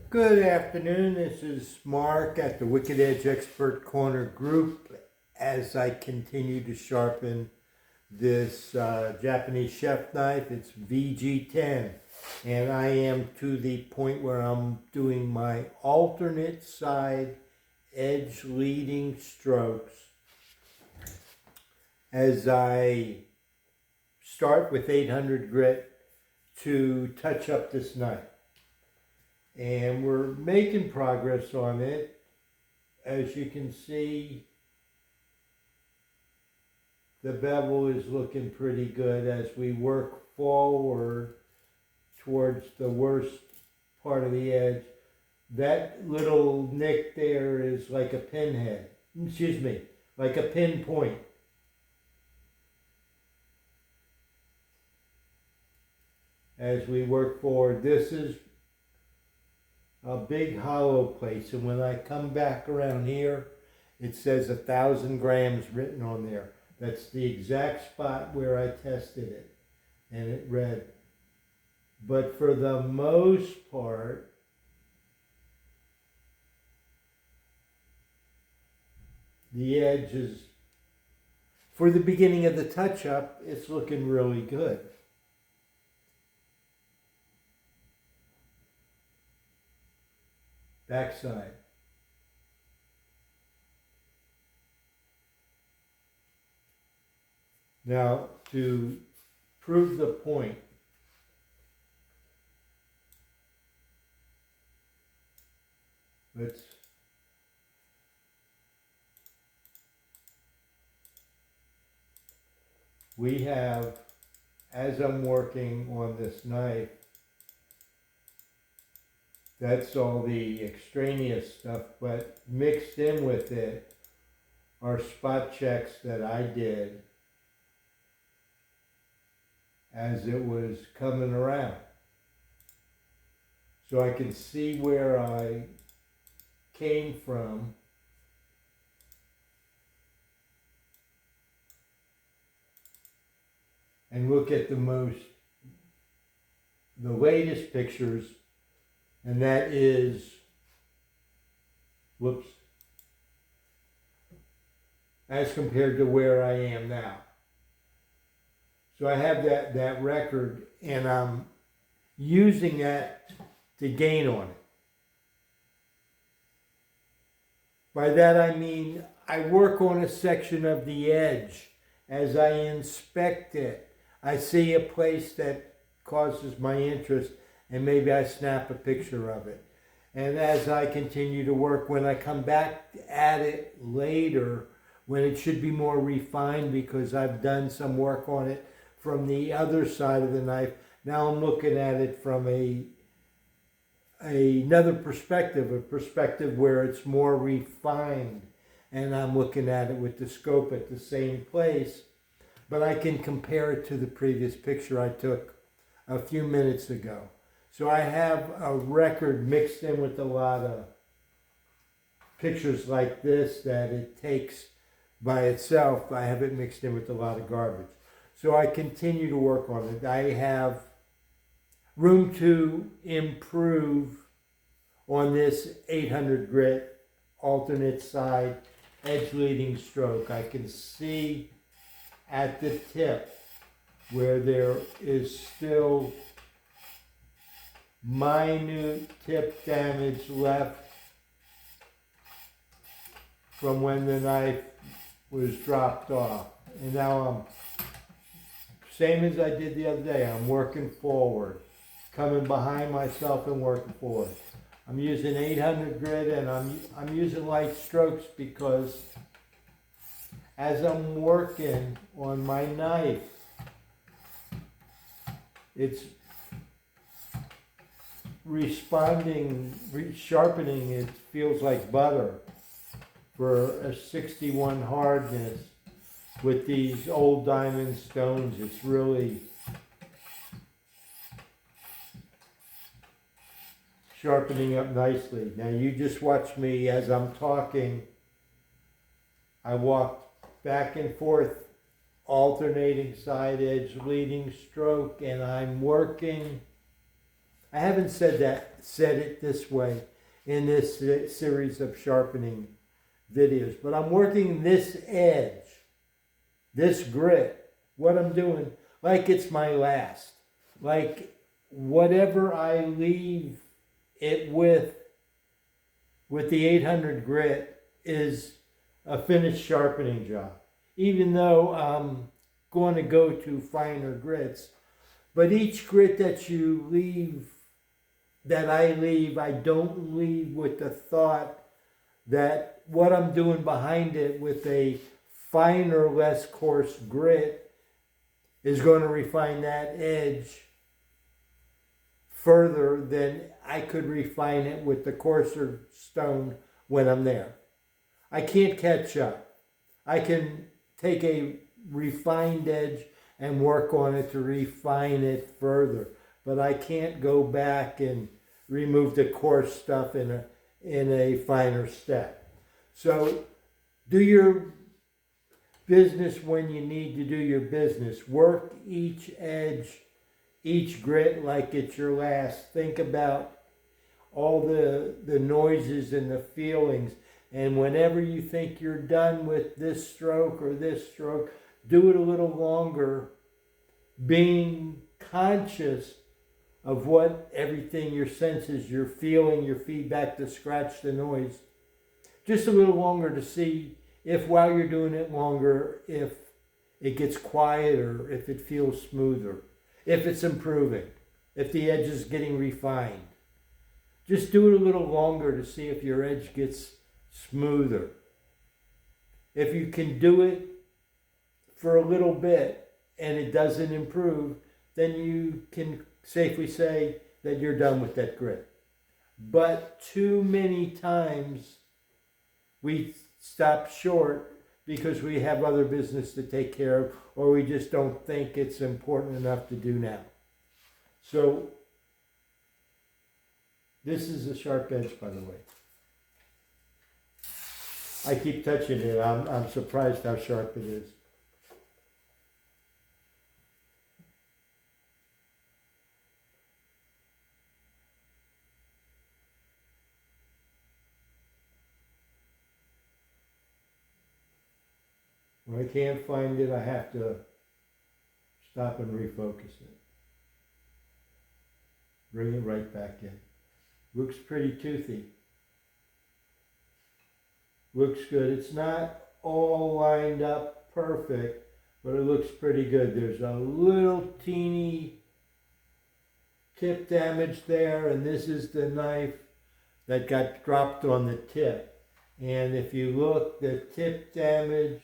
Good afternoon, this is Mark at the Wicked Edge Expert Corner group as I continue to sharpen this Japanese chef knife. It's VG10 and I am to the point where I'm doing my alternate side edge leading strokes as I start with 800 grit to touch up this knife. And we're making progress on it. As you can see, the bevel is looking pretty good as we work forward towards the worst part of the edge. That little nick there is like a pinhead, like a pinpoint. As we work forward, this is a big hollow place, and when I come back around here, it says 1,000 grams written on there. That's the exact spot where I tested it, and it read. But for the most part, the edge is, for the beginning of the touch-up, it's looking really good. Backside. Now, to prove the point, we have, as I'm working on this knife, that's all the extraneous stuff, but mixed in with it are spot checks that I did as it was coming around. So I can see where I came from and look at the latest pictures. And that is, as compared to where I am now. So I have that record, and I'm using that to gain on it. By that I mean, I work on a section of the edge. As I inspect it, I see a place that causes my interest, and maybe I snap a picture of it. And as I continue to work, when I come back at it later, when it should be more refined because I've done some work on it from the other side of the knife, now I'm looking at it from another perspective, a perspective where it's more refined. And I'm looking at it with the scope at the same place, but I can compare it to the previous picture I took a few minutes ago. So I have a record mixed in with a lot of pictures like this that it takes by itself. I have it mixed in with a lot of garbage. So I continue to work on it. I have room to improve on this 800 grit alternate side edge leading stroke. I can see at the tip where there is still minute tip damage left from when the knife was dropped off. And now I'm, same as I did the other day, I'm working forward, coming behind myself and working forward. I'm using 800 grit, and I'm using light strokes because as I'm working on my knife, it's sharpening, it feels like butter for a 61 hardness with these old diamond stones. It's really sharpening up nicely. Now you just watch me as I'm talking. I walk back and forth, alternating side edge leading stroke, and I'm working. I haven't said it this way in this series of sharpening videos, but I'm working this edge, this grit, what I'm doing, like it's my last. Like whatever I leave it with the 800 grit is a finished sharpening job. Even though I'm going to go to finer grits, but each grit that you leave, that I leave, I don't leave with the thought that what I'm doing behind it with a finer, less coarse grit is going to refine that edge further than I could refine it with the coarser stone when I'm there. I can't catch up. I can take a refined edge and work on it to refine it further, but I can't go back and remove the coarse stuff in a finer step. So do your business when you need to do your business. Work each edge, each grit like it's your last. Think about all the noises and the feelings. And whenever you think you're done with this stroke or this stroke, do it a little longer, being conscious of what everything, your senses, your feeling, your feedback, to scratch the noise. Just a little longer to see if while you're doing it longer, if it gets quieter, if it feels smoother, if it's improving, if the edge is getting refined. Just do it a little longer to see if your edge gets smoother. If you can do it for a little bit and it doesn't improve, then you can safely say that you're done with that grit. But too many times we stop short because we have other business to take care of, or we just don't think it's important enough to do now. So this is a sharp edge, by the way. I keep touching it. I'm surprised how sharp it is. When I can't find it, I have to stop and refocus it. Bring it right back in. Looks pretty toothy. Looks good. It's not all lined up perfect, but it looks pretty good. There's a little teeny tip damage there, and this is the knife that got dropped on the tip. And if you look, the tip damage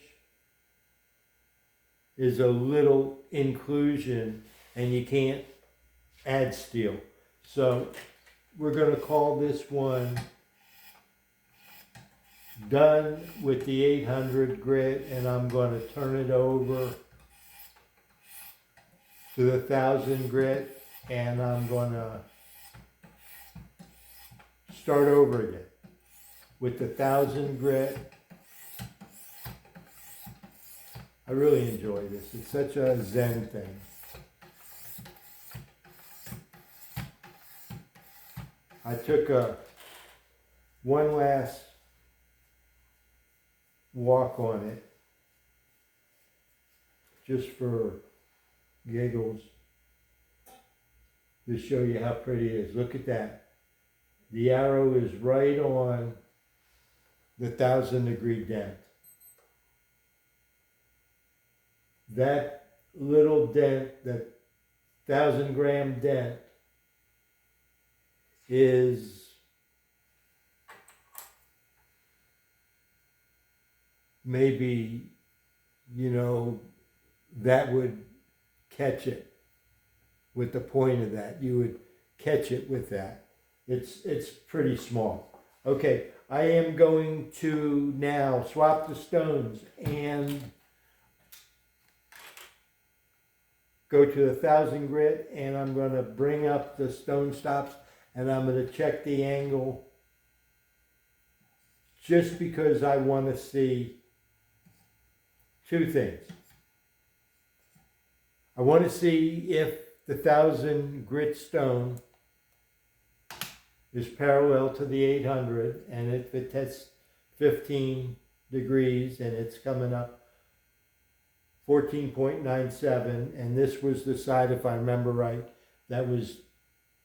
is a little inclusion, and you can't add steel. So we're going to call this one done with the 800 grit, and I'm going to turn it over to the 1000 grit, and I'm going to start over again with the 1000 grit. I really enjoy this. It's such a zen thing. I took one last walk on it just for giggles to show you how pretty it is. Look at that. The arrow is right on the 1000-degree dent. That little dent, that 1,000-gram dent, is maybe, that would catch it with the point of that. You would catch it with that. It's pretty small. Okay, I am going to now swap the stones and go to the 1000 grit, and I'm going to bring up the stone stops, and I'm going to check the angle just because I want to see two things. I want to see if the 1000 grit stone is parallel to the 800, and if it hits 15 degrees and it's coming up 14.97, and this was the side, if I remember right, that was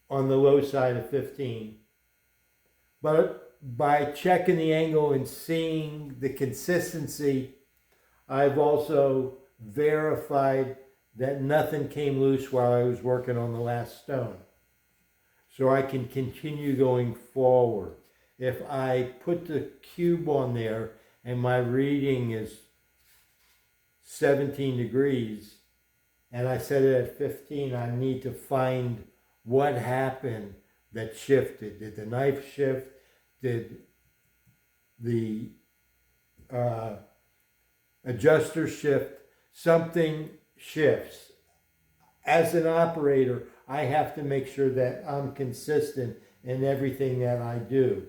on the low side of 15. But by checking the angle and seeing the consistency, I've also verified that nothing came loose while I was working on the last stone. So I can continue going forward. If I put the cube on there and my reading is 17 degrees and I set it at 15, I need to find what happened that shifted. Did the knife shift? Did the adjuster shift? Something shifts. As an operator, I have to make sure that I'm consistent in everything that I do.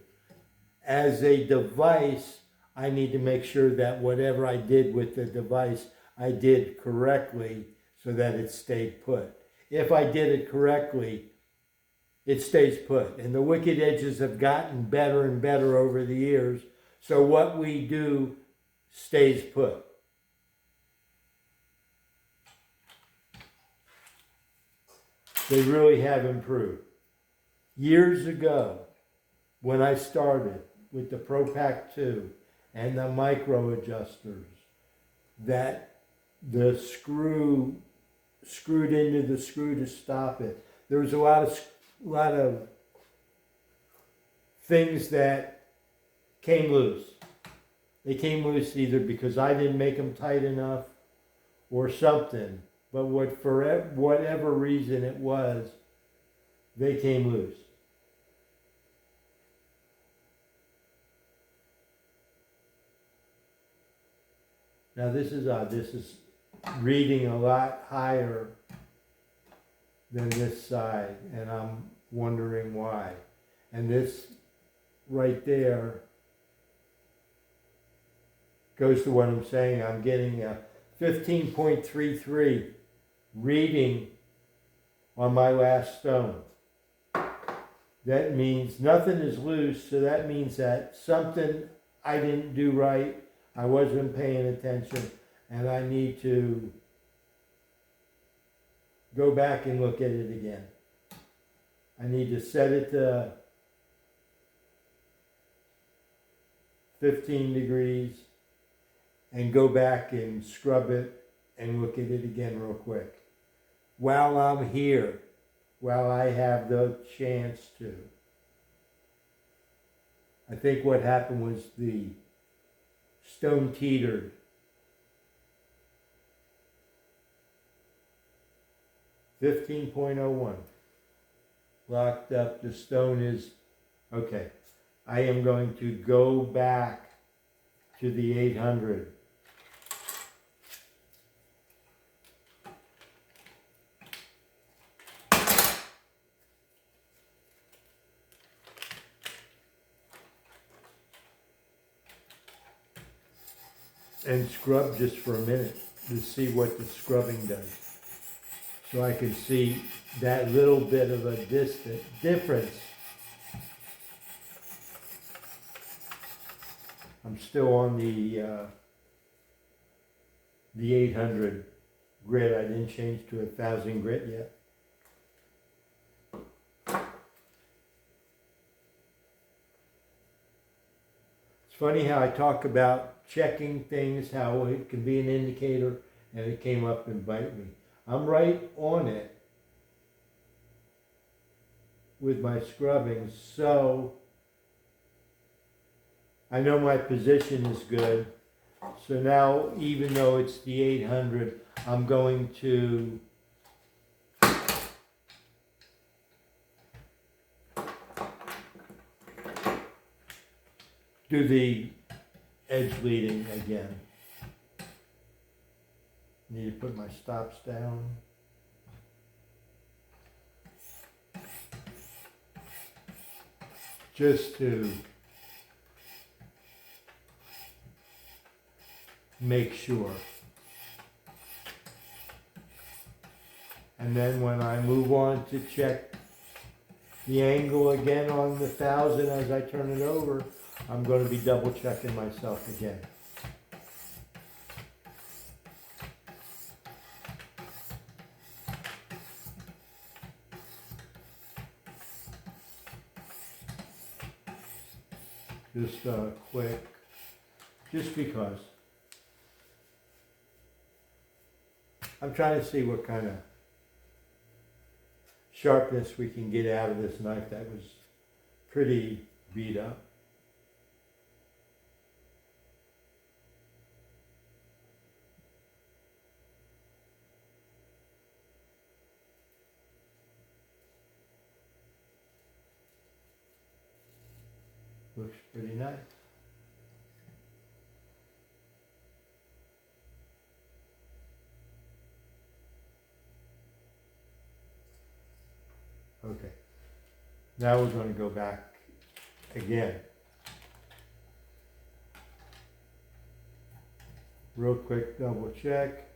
As a device, I need to make sure that whatever I did with the device, I did correctly so that it stayed put. If I did it correctly, it stays put. And the wicked edges have gotten better and better over the years. So what we do stays put. They really have improved. Years ago, when I started with the ProPack 2 and the micro adjusters, that the screw screwed into the screw to stop it. There was a lot of things that came loose. They came loose either because I didn't make them tight enough or something. But for whatever reason it was, they came loose. Now this is odd. This is reading a lot higher than this side, and I'm wondering why. And this right there goes to what I'm saying. I'm getting a 15.33 reading on my last stone. That means nothing is loose, so that means that something I didn't do right, I wasn't paying attention, and I need to go back and look at it again. I need to set it to 15 degrees and go back and scrub it and look at it again real quick. While I'm here, while I have the chance to. I think what happened was the stone teetered. .01. Locked up. The stone is okay. I am going to go back to the 800. And scrub just for a minute to see what the scrubbing does. So I can see that little bit of a difference. I'm still on the 800 grit. I didn't change to 1,000 grit yet. It's funny how I talk about checking things, how it can be an indicator, and it came up and bite me. I'm right on it with my scrubbing, so I know my position is good. So now, even though it's the 800, I'm going to do the edge leading again. Need to put my stops down. Just to make sure. And then when I move on to check the angle again on the 1000 as I turn it over. I'm going to be double checking myself again. Just quick, just because. I'm trying to see what kind of sharpness we can get out of this knife that was pretty beat up. Looks pretty nice. Okay. Now we're going to go back again. Real quick double check.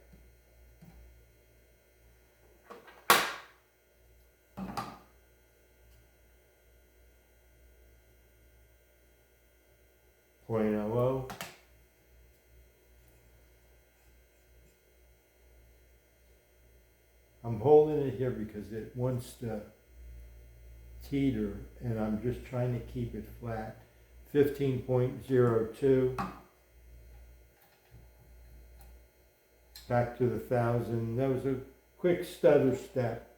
.00. I'm holding it here because it wants to teeter and I'm just trying to keep it flat. 15.02. Back to the 1000. That was a quick stutter step,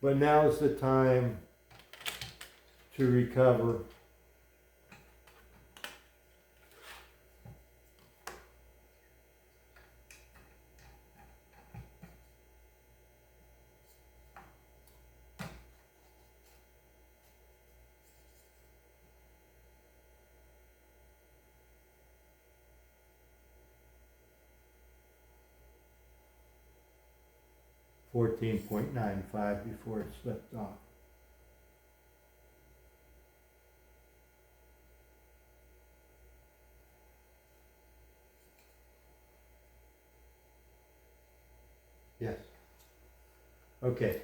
but now's the time to recover. .95 before it slipped off. Yes. Okay.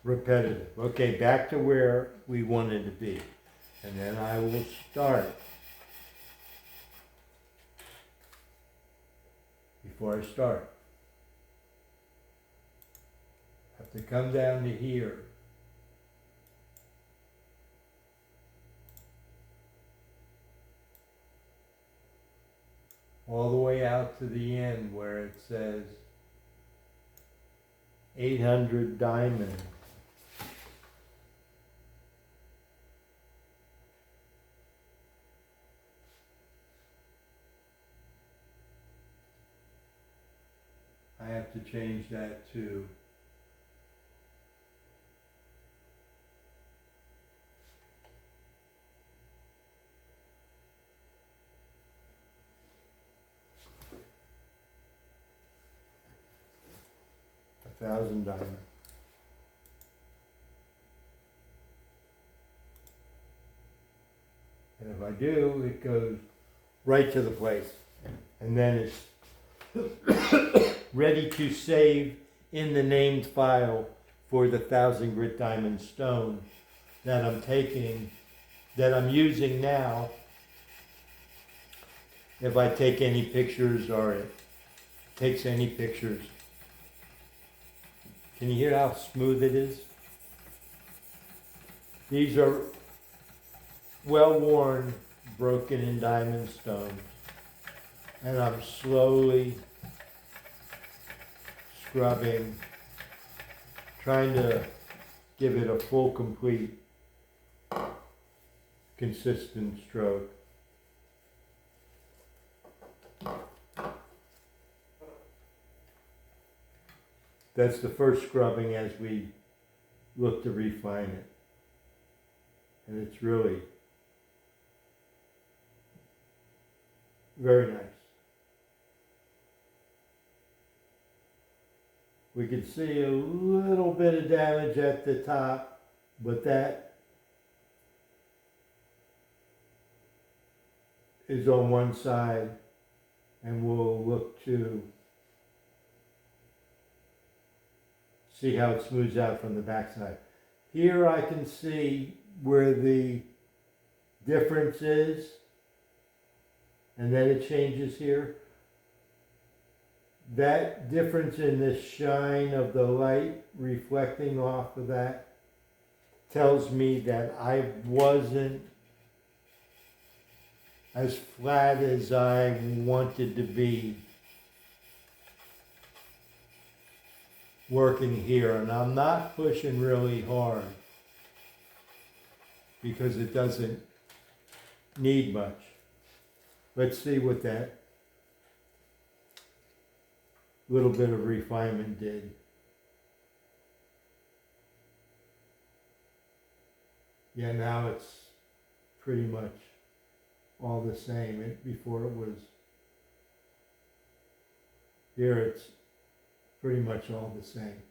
Repetitive. Okay, back to where we wanted to be. And then I will start. Before I start, I have to come down to here. All the way out to the end where it says 800 diamond. I have to change that to $1,000 diamond. And if I do, it goes right to the place. And then it's ready to save in the named file for the 1000 grit diamond stone that I'm taking, that I'm using now. If I take any pictures or it takes any pictures. Can you hear how smooth it is? These are well-worn, broken in diamond stones. And I'm slowly scrubbing, trying to give it a full, complete, consistent stroke. That's the first scrubbing as we look to refine it. And it's really very nice. We can see a little bit of damage at the top, but that is on one side. and we'll look to see how it smooths out from the backside. Here I can see where the difference is, and then it changes here. That difference in the shine of the light reflecting off of that tells me that I wasn't as flat as I wanted to be working here, and I'm not pushing really hard because it doesn't need much. Let's see what that little bit of refinement did. Yeah, now it's pretty much all the same. Before it was, here it's pretty much all the same.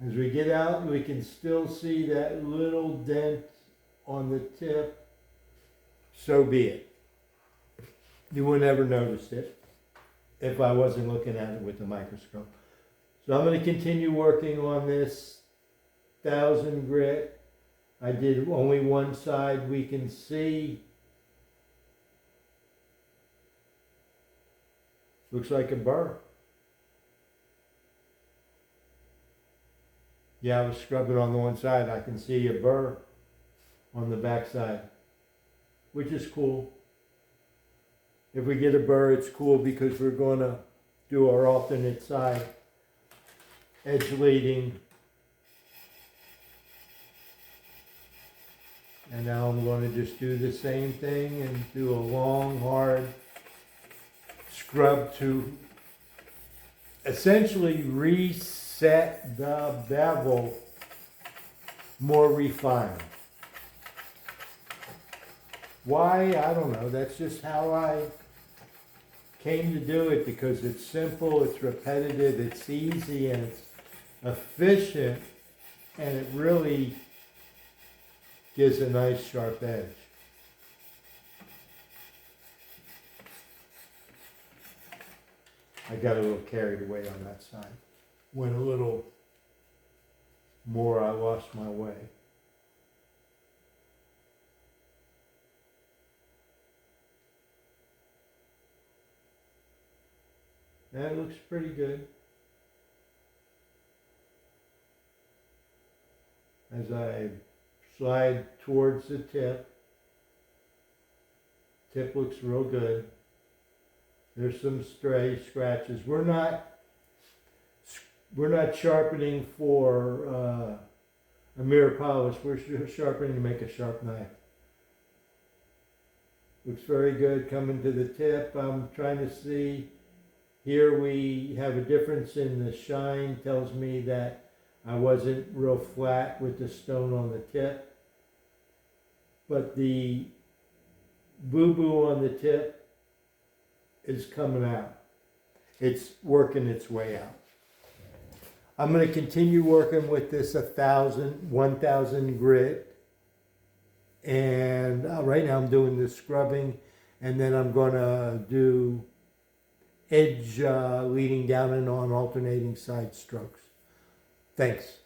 As we get out, we can still see that little dent on the tip. So be it. You would never notice it if I wasn't looking at it with the microscope. So I'm going to continue working on this 1000 grit. I did only one side. We can see, looks like a burr. Yeah, I was scrubbing on the one side. I can see a burr on the back side, which is cool. If we get a burr, it's cool because we're going to do our alternate side edge leading. And now I'm going to just do the same thing and do a long, hard scrub to essentially reset the bevel more refined. Why? I don't know. That's just how I came to do it, because it's simple, it's repetitive, it's easy, and it's efficient, and it really gives a nice sharp edge. I got a little carried away on that side. Went a little more, I lost my way. That looks pretty good. As I slide towards the tip, tip looks real good. There's some stray scratches. We're not sharpening for a mirror polish. We're sharpening to make a sharp knife. Looks very good coming to the tip. I'm trying to see. Here we have a difference in the shine. Tells me that I wasn't real flat with the stone on the tip. But the boo-boo on the tip is coming out. It's working its way out. I'm going to continue working with this 1000 grit. And right now I'm doing the scrubbing. And then I'm going to do edge leading down and on alternating side strokes. Thanks.